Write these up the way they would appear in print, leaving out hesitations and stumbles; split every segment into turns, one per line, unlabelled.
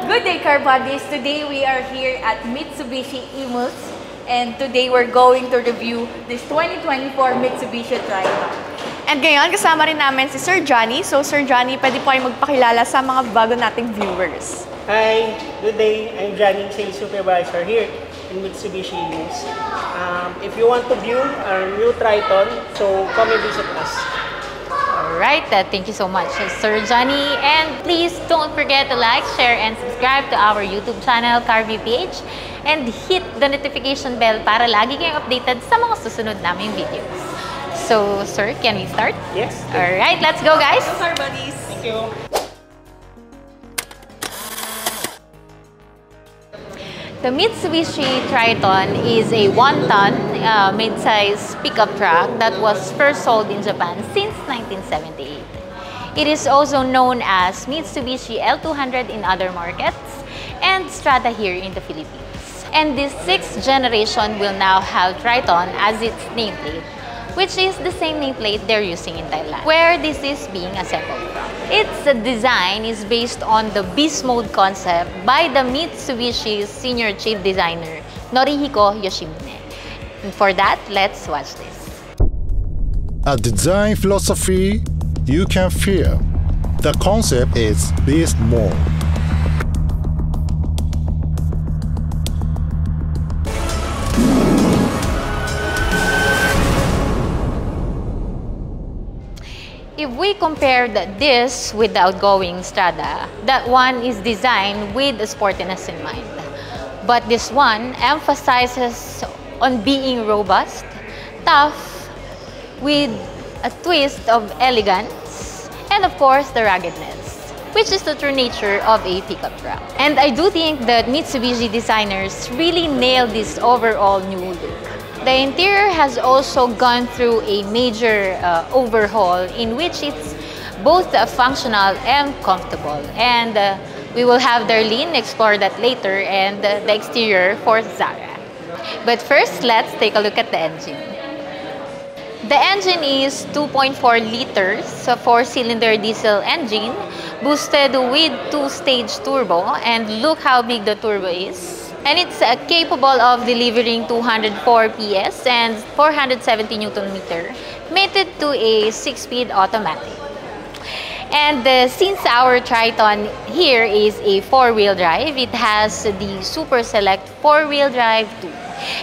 Good day, car buddies! Today we are here at Mitsubishi Imus, and today we're going to review this 2024 Mitsubishi Triton. And ngayon, kasama rin namin si Sir Johnny. So Sir Johnny, pwede po kayo magpakilala sa mga bago nating viewers.
Hi, good day. I'm Johnny, Sales Supervisor here in Mitsubishi Imus. If you want to view our new Triton, so come and visit us.
Alright, thank you so much, Sir Johnny. And please don't forget to like, share, and subscribe to our YouTube channel, CarView-PH. And hit the notification bell para lagi kayong updated sa mga susunod naming videos. So, sir, can we start?
Yes.
Alright, let's go, guys!
Go, car buddies!
Thank you.
The Mitsubishi Triton is a one-ton mid-size pickup truck that was first sold in Japan since 1978. It is also known as Mitsubishi L200 in other markets and Strada here in the Philippines. And this sixth generation will now have Triton as its nameplate, which is the same nameplate they're using in Thailand, where this is being assembled from. Its design is based on the Beast Mode concept by the Mitsubishi Senior Chief Designer, Norihiko Yoshimune. And for that, let's watch this.
A design philosophy you can feel. The concept is Beast Mode.
If we compare this with the outgoing Strada, that one is designed with sportiness in mind. But this one emphasizes on being robust, tough, with a twist of elegance, and of course the ruggedness, which is the true nature of a pickup truck. And I do think that Mitsubishi designers really nailed this overall new look. The interior has also gone through a major overhaul in which it's both functional and comfortable. And we will have Darlene explore that later, and the exterior for Zara. But first, let's take a look at the engine. The engine is 2.4 liters, a 4-cylinder diesel engine, boosted with 2-stage turbo, and look how big the turbo is. And it's capable of delivering 204 PS and 470 Nm, mated to a 6-speed automatic. And since our Triton here is a 4-wheel drive, it has the Super Select 4-wheel drive 2,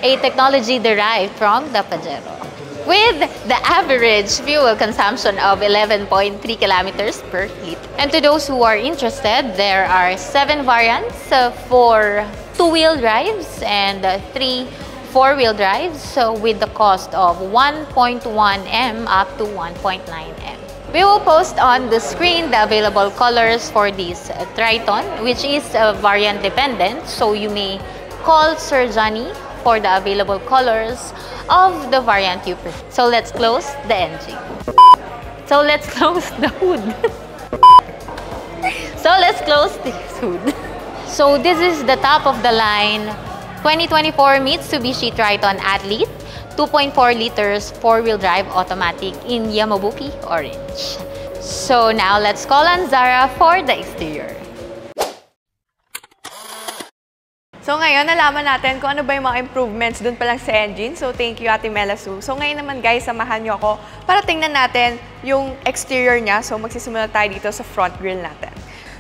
a technology derived from the Pajero, with the average fuel consumption of 11.3 kilometers per liter. And to those who are interested, there are 7 variants for 2-wheel drives and 3 4-wheel drives, so with the cost of 1.1 M up to 1.9 M. We will post on the screen the available colors for this Triton, which is variant dependent, so you may call Sir Johnny for the available colors of the variant you prefer. So let's close the engine. So let's close the hood. So let's close this hood. So this is the top of the line 2024 Mitsubishi Triton Athlete, 2.4 liters 4-wheel drive automatic in Yamabuki orange. So now let's call on Zara for the exterior.
So ngayon, nalaman natin kung ano ba yung mga improvements dun pa lang sa engine. So thank you, Ate Melasu. So ngayon naman guys, samahan nyo ako para tingnan natin yung exterior niya. So magsisimula tayo dito sa front grille natin.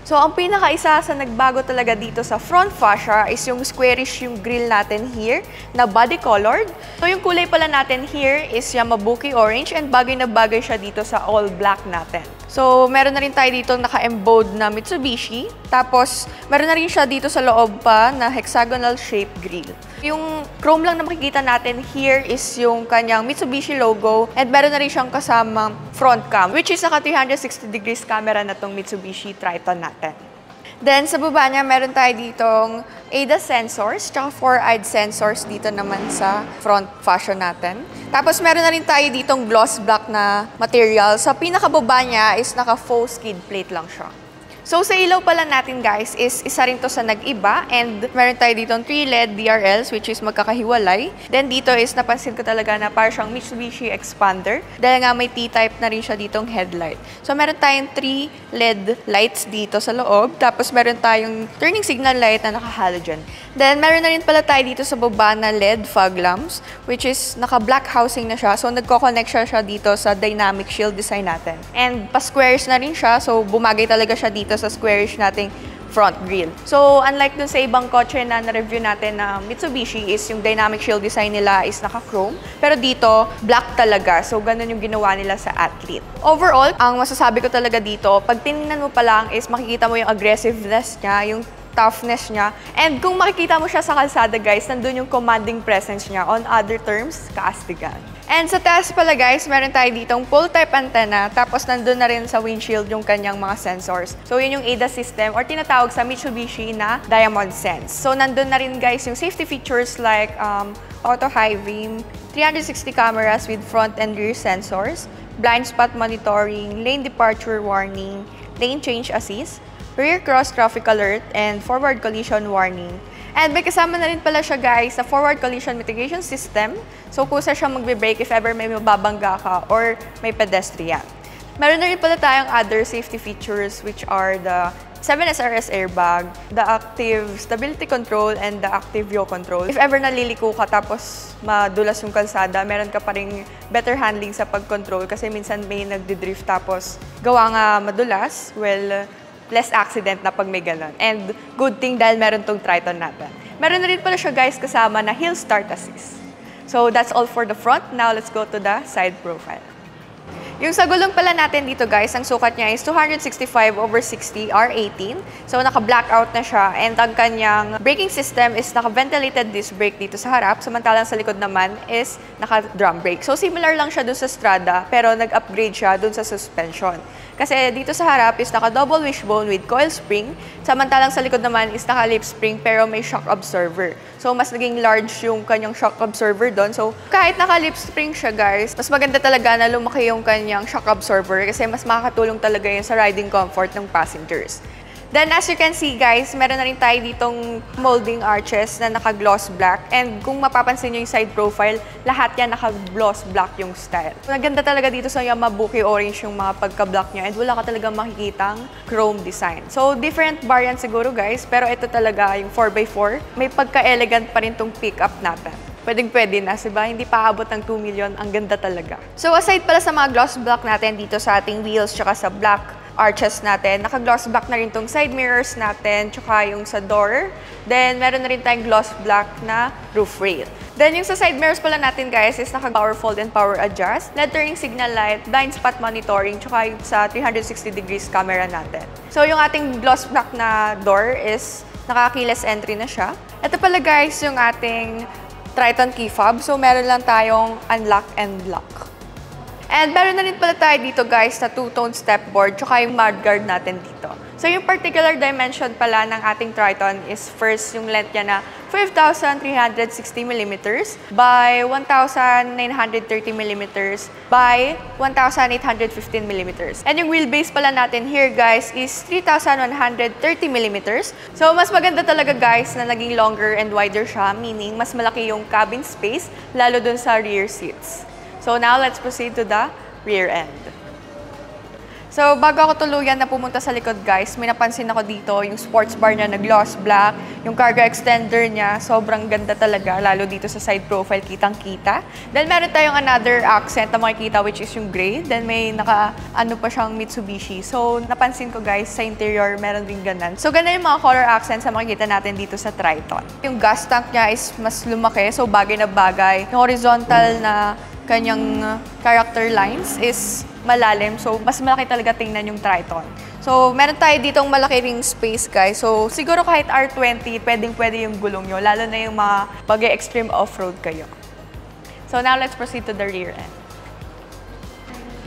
So, ang pinaka-isa sa nagbago talaga dito sa front fascia is yung squarish yung grille natin here na body colored. So, yung kulay pala natin here is Yamabuki orange and bagay na bagay siya dito sa all black natin. So, meron na rin tayo dito naka-embode na Mitsubishi. Tapos, meron na rin siya dito sa loob pa na hexagonal shape grille. Yung chrome lang na makikita natin here is yung kanyang Mitsubishi logo and meron na rin siyang kasamang front cam, which is naka 360 degrees camera na tong Mitsubishi Triton natin. Then, sa baba niya, meron tayo ditong ADAS sensors, tsaka 4-eyed sensors dito naman sa front fascia natin. Tapos, meron na rin tayo ditong gloss black na material. Sa pinakababa niya is naka faux skid plate lang siya. So, sa ilaw pala natin guys is isa rin to sa nag-iba and meron tayo ditong 3 LED DRLs which is magkakahiwalay. Then dito is napansin ko talaga na parang siyang Mitsubishi Expander dahil nga may T-type na rin siya ditong headlight. So, meron tayong 3 LED lights dito sa loob. Tapos, meron tayong turning signal light na naka-halogen. Then, meron na rin pala tayo dito sa baba na LED fog lamps which is naka-black housing na siya. So, nagko-connect siya dito sa dynamic shield design natin. And pa-squares na rin siya. So, bumagay talaga siya dito sa squarish nating front grille. So, unlike dun sa ibang kotse na na-review natin na Mitsubishi is yung dynamic shield design nila is naka-chrome. Pero dito, black talaga. So, ganun yung ginawa nila sa Athlete. Overall, ang masasabi ko talaga dito, pag tinignan mo pa lang is makikita mo yung aggressiveness niya, yung toughness niya. And kung makikita mo siya sa kalsada, guys, nandun yung commanding presence niya. On other terms, kaastigan. And sa taas pala guys, meron tayo ditong pole-type antenna, tapos nandun na rin sa windshield yung kanyang mga sensors. So yun yung ADAS system or tinatawag sa Mitsubishi na Diamond Sense. So nandun na rin guys yung safety features like auto high beam, 360 cameras with front and rear sensors, blind spot monitoring, lane departure warning, lane change assist, rear cross traffic alert, and forward collision warning. And may kasama na rin pala siya guys sa forward collision mitigation system. So kusa siyang magbe-brake if ever may mababangga ka or may pedestrian. Meron na rin pala tayong other safety features which are the 7SRS airbag, the active stability control, and the active yaw control. If ever naliliko ka tapos madulas yung kalsada, meron ka pa rin better handling sa pag-control kasi minsan may nagdi-drift tapos gawa nga madulas, well, less accident na pag may ganun. And good thing dahil meron tong Triton natin. Meron na rin pala siya guys kasama na hill start assist. So that's all for the front. Now let's go to the side profile. Yung sa gulong pala natin dito guys, ang sukat niya is 265/60 R18. So naka-blackout na siya and ang kanyang braking system is naka-ventilated disc brake dito sa harap, samantalang sa likod naman is naka-drum brake. So similar lang siya dun sa Strada pero nag-upgrade siya dun sa suspension. Kasi dito sa harap is naka-double wishbone with coil spring, samantalang sa likod naman is naka-lip spring pero may shock absorber. So mas naging large yung kanyang shock absorber doon. So kahit naka-lip spring siya guys, mas maganda talaga na lumaki yung kanyang shock absorber kasi mas makakatulong talaga yun sa riding comfort ng passengers. Then as you can see guys, meron na rin tayo ditong molding arches na naka-gloss black. And kung mapapansin nyo yung side profile, lahat yan naka-gloss black yung style. Naganda talaga dito sa Yamabuki orange yung mga pagka-black niya and wala ka talaga makikitang chrome design. So different variant siguro guys, pero ito talaga yung 4x4. May pagka-elegant pa rin tong pickup natin. Pwedeng-pwede na, diba? Hindi pa abot ng 2 million. Ang ganda talaga. So aside pala sa mga gloss black natin dito sa ating wheels tsaka sa black arches natin, naka-gloss black na rin tong side mirrors natin tsaka yung sa door. Then meron na rin tayong gloss black na roof rail. Then yung sa side mirrors pala natin guys is naka-power fold and power adjust, LED turning signal light, blind spot monitoring tsaka yung sa 360 degrees camera natin. So yung ating gloss black na door is naka-keyless entry na siya. Ito pala guys yung ating Triton key fob. So meron lang tayong unlock and lock. And meron na rin pala tayo dito guys na two-tone stepboard tsaka yung mudguard natin dito. So yung particular dimension pala ng ating Triton is first yung length niya na 5,360mm by 1,930mm by 1,815mm. And yung wheelbase pala natin here guys is 3,130mm. So mas maganda talaga guys na naging longer and wider siya, meaning mas malaki yung cabin space lalo dun sa rear seats. So now let's proceed to the rear end. So, bago ako tuluyan na pumunta sa likod, guys, may napansin ako dito, yung sports bar niya na gloss black, yung cargo extender niya, sobrang ganda talaga, lalo dito sa side profile, kitang-kita. Then, meron tayong another accent na makikita, which is yung gray. Then, may ano pa siyang Mitsubishi. So, napansin ko, guys, sa interior, meron din ganan. So, ganda yung mga color accents na makikita natin dito sa Triton. Yung gas tank niya is mas lumaki, so bagay na bagay. Yung horizontal na kanyang character lines is malalim. So, mas malaki talaga tingnan yung Triton. So, meron tayo ditong malaki ring space, guys. So, siguro kahit R20, pwedeng-pwede yung gulong nyo. Lalo na yung mga pag-extreme off-road kayo. So, now let's proceed to the rear end.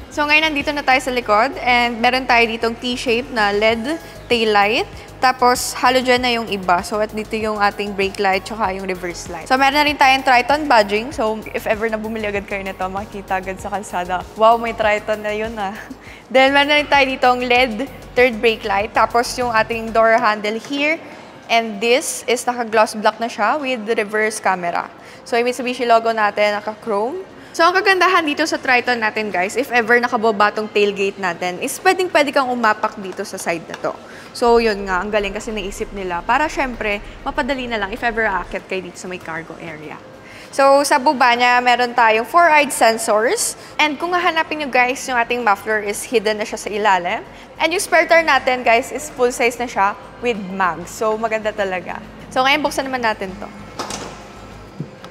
So, ngayon nandito na tayo sa likod. And meron tayo ditong T-shape na LED taillight. Tapos, halogen na yung iba. So, at dito yung ating brake light tsaka yung reverse light. So, meron na rin tayong Triton badging. So, if ever na bumili agad kayo nito, makikita agad sa kalsada. Wow, may Triton na yun ah. Then, meron na rin tayo ditong LED third brake light. Tapos, yung ating door handle here. And this is naka-gloss black na siya with the reverse camera. So, yung Mitsubishi logo natin, naka-chrome. So, ang kagandahan dito sa Triton natin, guys, if ever nakababa tong tailgate natin, is pwedeng-pwede kang umapak dito sa side na to. So, yun nga, ang galing kasi naisip nila para syempre, mapadali na lang if ever aakyat kayo dito sa may cargo area. So, sa baba niya, meron tayong 4-eyed sensors. And kung hahanapin nyo, guys, yung ating muffler is hidden na siya sa ilalim. And yung spare tire natin, guys, is full size na siya with mags. So, maganda talaga. So, ngayon, buksan naman natin to.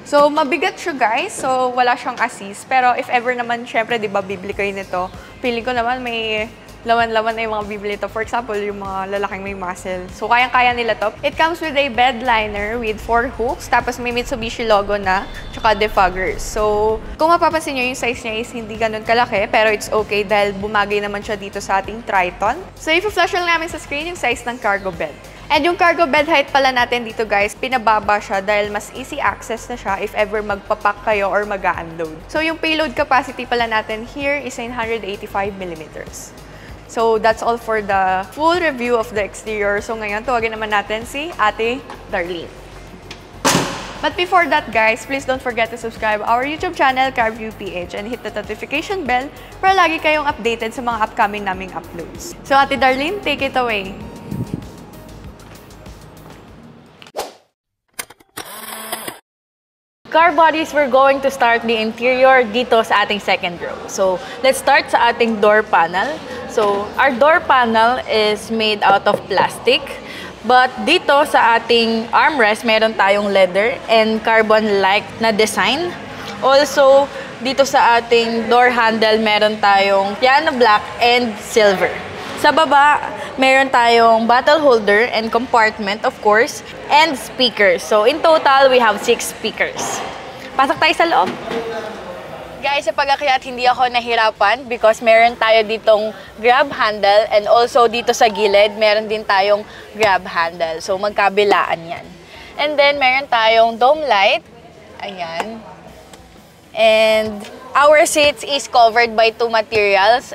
So, mabigat siya, guys. So, wala siyang assist. Pero if ever naman, syempre, di ba, bibili kayo nito. Feeling ko naman may laman-laman na yung mga bibili ito. For example, yung mga lalaking may muscle. So, kayang-kaya nila to. It comes with a bed liner with 4 hooks. Tapos, may Mitsubishi logo na. Tsaka defoggers. So, kung mapapansin nyo, yung size niya is hindi ganun kalaki. Pero it's okay dahil bumagay naman siya dito sa ating Triton. So, i-flash lang namin sa screen yung size ng cargo bed. And yung cargo bed height pala natin dito, guys, pinababa siya dahil mas easy access na siya if ever magpapak kayo or mag-unload. So, yung payload capacity pala natin here is 985 millimeters. So, that's all for the full review of the exterior. So, ngayon, tawagin naman natin si Ate Darlene. But before that, guys, please don't forget to subscribe our YouTube channel, CarView PH, and hit the notification bell para lagi kayong updated sa mga upcoming naming uploads. So, Ate Darlene, take it away.
Car bodies, we're going to start the interior dito sa ating second row. So, let's start sa ating door panel. So, our door panel is made out of plastic. But dito sa ating armrest, meron tayong leather and carbon-like na design. Also, dito sa ating door handle, meron tayong piano black and silver. Sa baba, meron tayong bottle holder and compartment, of course, and speakers. So, in total, we have 6 speakers. Pasok tayo sa loob. Guys, sa pag-akyat, hindi ako nahirapan because meron tayo ditong grab handle and also dito sa gilid, meron din tayong grab handle. So, magkabilaan yan. And then, meron tayong dome light. Ayan. And our seats is covered by 2 materials,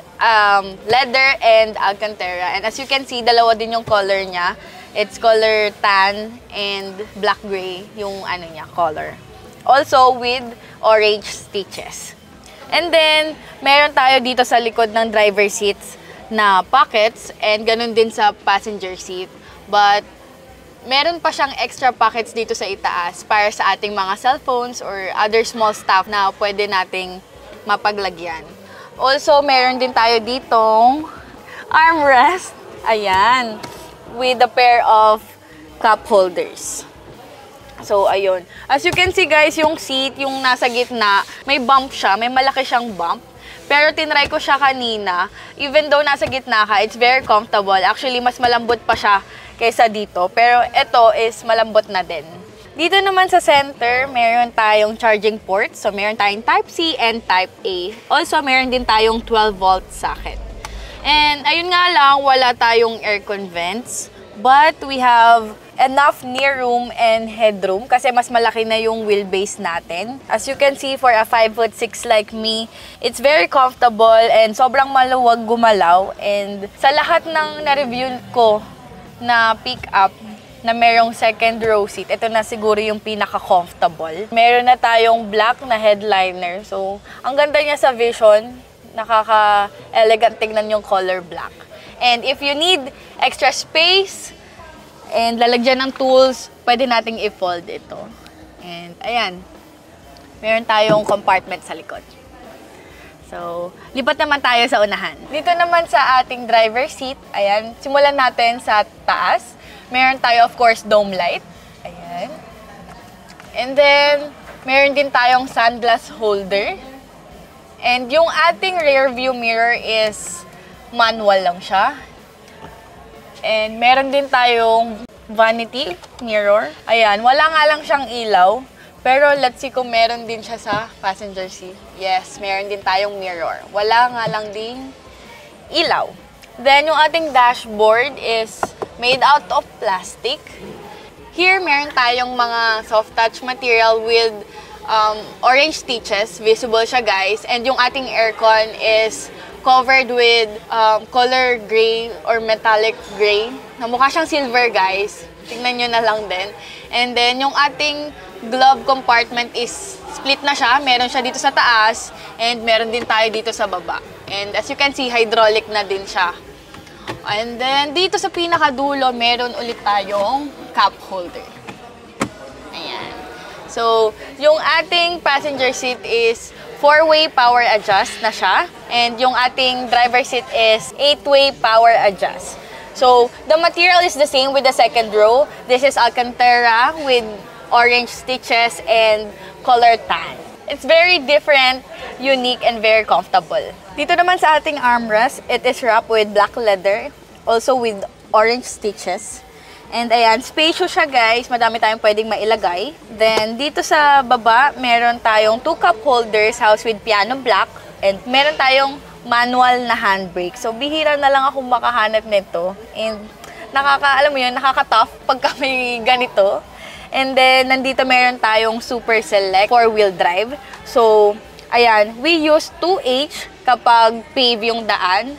leather and alcantara. And as you can see, dalawa din yung color niya. It's color tan and black gray yung ano niya, color. Also with orange stitches. And then, meron tayo dito sa likod ng driver seats na pockets and ganun din sa passenger seat. But meron pa siyang extra pockets dito sa itaas para sa ating mga cellphones or other small stuff na pwede nating mapaglagyan. Also, meron din tayo ditong armrest. Ayan. With a pair of cup holders. So, ayun. As you can see, guys, yung seat, yung nasa gitna, may bump siya. May malaki siyang bump. Pero tinry ko siya kanina. Even though nasa gitna ka, it's very comfortable. Actually, mas malambot pa siya kaysa dito. Pero ito is malambot na din. Dito naman sa center, meron tayong charging port. So, meron tayong Type-C and Type-A. Also, meron din tayong 12-volt socket. And ayun nga lang, wala tayong aircon vents. But we have enough near room and headroom kasi mas malaki na yung wheelbase natin. As you can see, for a 5'6" like me, it's very comfortable and sobrang maluwag gumalaw. And sa lahat ng na-review ko na pick-up na merong second row seat, ito na siguro yung pinaka-comfortable. Meron na tayong black na headliner. So, ang ganda niya sa vision.
Nakaka-elegant tignan yung color black. And if you need extra space and lalagyan ng tools, pwede nating i-fold ito. And ayan, meron tayong compartment sa likod. So, lipat naman tayo sa unahan. Dito naman sa ating driver seat, ayan, simulan natin sa taas. Meron tayo, of course, dome light. Ayan. And then, meron din tayong sunglass holder. And yung ating rear view mirror is manual lang siya. And meron din tayong vanity mirror. Ayan, wala nga lang siyang ilaw. Pero let's see kung meron din siya sa passenger seat. Yes, meron din tayong mirror. Wala nga lang din ilaw. Then yung ating dashboard is made out of plastic. Here, meron tayong mga soft touch material with orange stitches. Visible siya, guys. And yung ating aircon is covered with color gray or metallic gray. Na mukha siyang silver, guys. Tingnan nyo na lang din. And then, yung ating glove compartment is split na siya. Meron siya dito sa taas and meron din tayo dito sa baba. And as you can see, hydraulic na din siya. And then, dito sa pinakadulo, meron ulit tayong cup holder. Ayan. So, yung ating passenger seat is 4-way power adjust na siya. And yung ating driver seat is 8-way power adjust. So, the material is the same with the second row. This is Alcantara with orange stitches and color tan. It's very different, unique, and very comfortable. Dito naman sa ating armrest, it is wrapped with black leather, also with orange stitches. And ayan, spacious siya, guys. Madami tayong pwedeng mailagay. Then, dito sa baba, meron tayong 2 cup holders housed with piano black. And meron tayong manual na handbrake. So, bihira na lang ako makahanap nito. And alam mo yun, nakaka-tough pagka may ganito. And then, nandito meron tayong Super Select 4-wheel drive. So, ayan, we use 2H kapag pave yung daan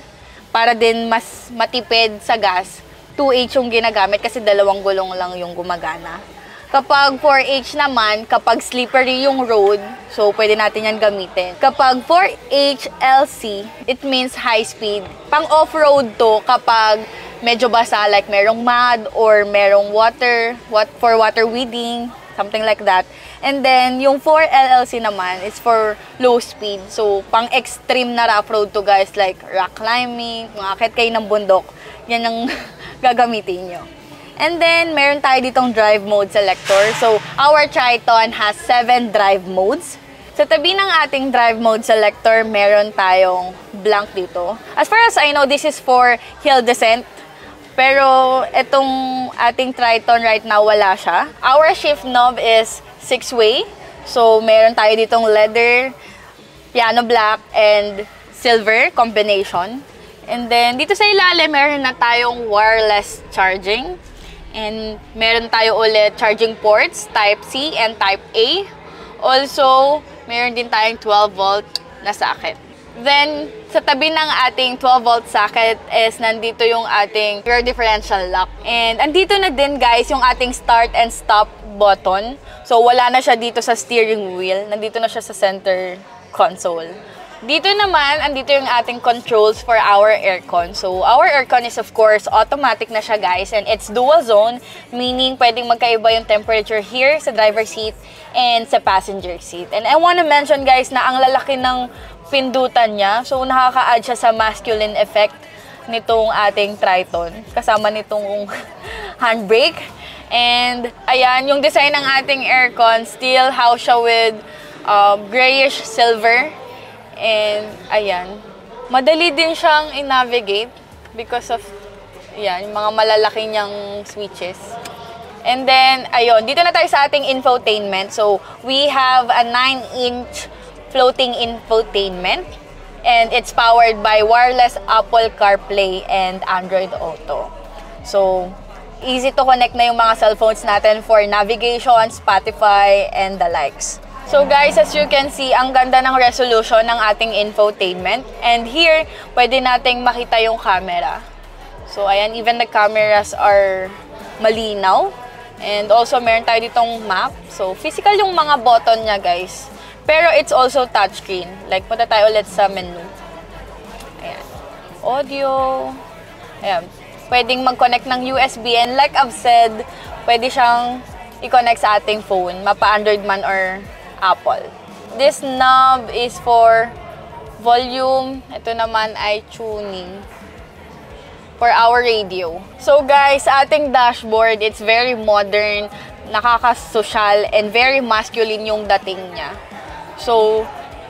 para din mas matipid sa gas. 2H yung ginagamit kasi 2 gulong lang yung gumagana. Kapag 4H naman, kapag slippery yung road, so pwede natin yan gamitin. Kapag 4H LC, it means high speed. Pang off-road to kapag medyo basa, like merong mud or merong water, for water weeding, something like that. And then, yung 4 LLC naman is for low speed. So, pang extreme na rough road to, guys, like rock climbing, makakit kayo ng bundok, yan ang gagamitin nyo. And then, meron tayo ditong drive mode selector. So, our Triton has 7 drive modes. Sa tabi ng ating drive mode selector, meron tayong blank dito. As far as I know, this is for hill descent. Pero, itong ating Triton right now, wala siya. Our shift knob is 6-way. So, meron tayo ditong leather, piano black, and silver combination. And then, dito sa ilalim, meron na tayong wireless charging. And meron tayo ulit charging ports, Type C and Type A. Also, meron din tayong 12-volt na socket. Then, sa tabi ng ating 12-volt socket is nandito yung ating rear differential lock. And andito na din, guys, yung ating start and stop button. So, wala na siya dito sa steering wheel. Nandito na siya sa center console. Dito naman, andito yung ating controls for our aircon. So, our aircon is of course automatic na siya, guys, and it's dual zone, meaning pwedeng magkaiba yung temperature here sa driver seat and sa passenger seat. And I want to mention, guys, na ang lalaki ng pindutan niya. So, nakaka-add siya sa masculine effect nitong ating Triton, kasama nitong handbrake. And, ayan, yung design ng ating aircon, still house siya with grayish silver. And, ayan, madali din siyang i-navigate because of, yan, yung mga malalaki niyang switches. And then, ayun, dito na tayo sa ating infotainment. So, we have a 9-inch floating infotainment. And it's powered by wireless Apple CarPlay and Android Auto. So, easy to connect na yung mga cellphones natin for navigation, Spotify, and the likes. So guys, as you can see, ang ganda ng resolution ng ating infotainment. And here, pwede nating makita yung camera. So ayan, even the cameras are malinaw. And also, meron tayo ditong map. So physical yung mga button niya, guys. Pero it's also touchscreen. Like, punta tayo ulit sa menu. audio. Ayan. Pwedeng mag-connect ng USB. And like I've said, pwede siyang i-connect sa ating phone, mapa-Android man or Apple. This knob is for volume. Ito naman ay tuning for our radio. So guys, sa ating dashboard, it's very modern, nakaka-social, and very masculine yung dating niya. So,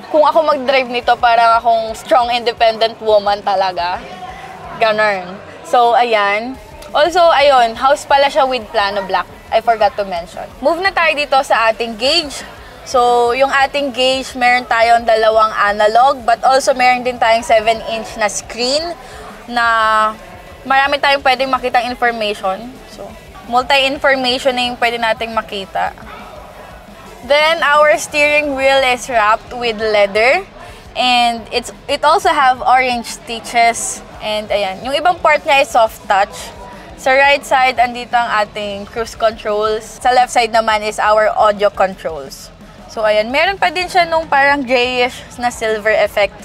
kung ako mag-drive nito, parang akong strong, independent woman talaga. Ganon. So, ayan. Also, ayun, house pala siya with Plano Black. I forgot to mention. Move na tayo dito sa ating gauge. So, yung ating gauge, meron tayong dalawang analog, but also meron din tayong 7-inch na screen na marami tayong pwedeng makitang information. So, multi-information na yung pwede nating makita. Then, our steering wheel is wrapped with leather. And it also have orange stitches. And ayan, yung ibang part niya is soft touch. Sa right side, andito ang ating cruise controls. Sa left side naman is our audio controls. So ayan, meron pa din siya nung parang grayish na silver effect.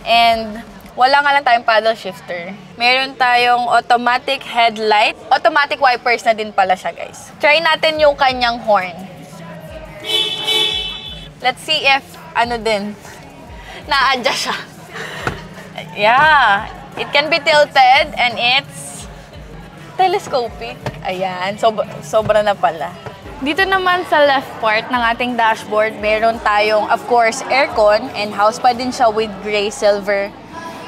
And wala nga lang tayong paddle shifter. Meron tayong automatic headlight. Automatic wipers na din pala siya, guys. Try natin yung kanyang horn. Let's see if ano din, na-adjust siya. Yeah. It can be tilted and it's telescopic. Ayan. Sobra na pala. Dito naman sa left part ng ating dashboard, meron tayong, of course, aircon. And house pa din siya with gray-silver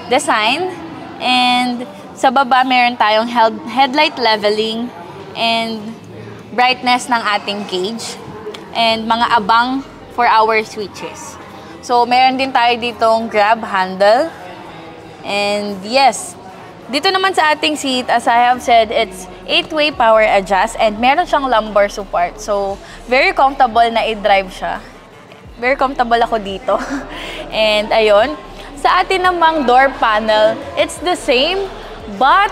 design. And sa baba, meron tayong headlight leveling and brightness ng ating gauge. And mga abang for our switches. So, meron din tayo ditong grab handle. And yes, dito naman sa ating seat, as I have said, it's 8-way power adjust and meron siyang lumbar support. So, very comfortable na i-drive siya. Very comfortable ako dito. And ayun, sa atin namang door panel, it's the same, but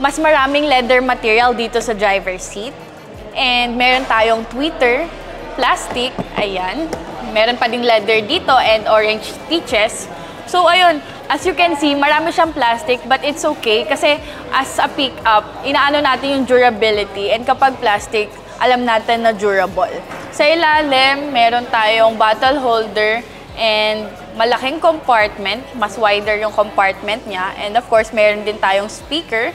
mas maraming leather material dito sa driver's seat. And meron tayong tweeter, plastic, ayan. Meron pa ding leather dito and orange stitches. So, ayun, as you can see, marami siyang plastic, but it's okay kasi as a pick-up, inaano natin yung durability. And kapag plastic, alam natin na durable. Sa ilalim, meron tayong bottle holder and malaking compartment. Mas wider yung compartment niya. And of course, meron din tayong speaker.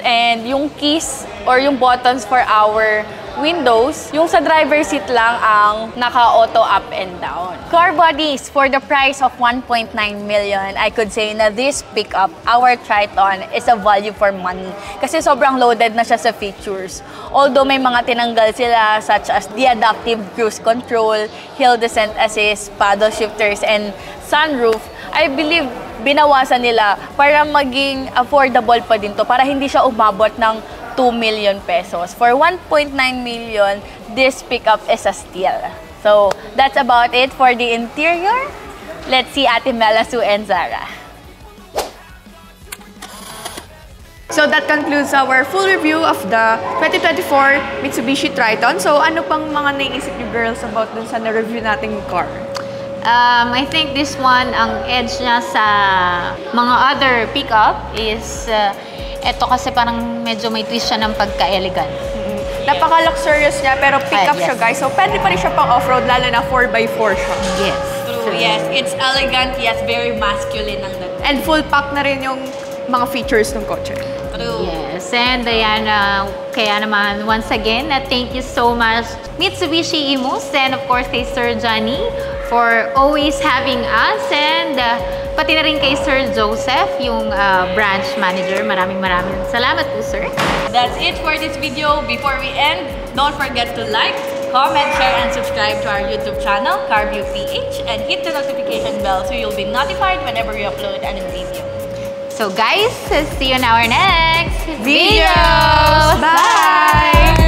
And yung keys or yung buttons for our windows, yung sa driver's seat lang ang naka-auto up and down. Car bodies, for the price of 1.9 million, I could say na this pickup, our Triton, is a value for money. Kasi sobrang loaded na siya sa features. Although may mga tinanggal sila such as the adaptive cruise control, hill descent assist, paddle shifters, and sunroof, I believe binawasan nila para maging affordable pa din to, para hindi siya umabot ng 2 million pesos. For 1.9 million, this pickup is a steal. So, that's about it for the interior. Let's see Ate Mela, Sue, and Zara.
So that concludes our full review of the 2024 Mitsubishi Triton. So ano pang mga naiisip niyo girls about dun sa na-review nating car?
I think this one, ang edge niya sa mga other pickup is ito kasi parang medyo may twist siya ng pagka-elegant.
Napaka-luxurious niya pero pickup siya guys. So pwede pa rin siya pang off-road lalo na 4x4 siya.
Yes.
True, yes. It's elegant, yes, very masculine ang dating.
And full pack na rin yung mga features ng kotse.
True.
Yes, and ayan, kaya naman, once again, thank you so much Mitsubishi Imus and of course kay Sir Johnny for always having us, and pati na rin kay Sir Joseph, yung branch manager. Maraming salamat po, sir.
That's it for this video. Before we end, don't forget to like, comment, share, and subscribe to our YouTube channel, CarView PH, and hit the notification bell so you'll be notified whenever we upload a new video.
So guys, see you in our next
Videos! Bye!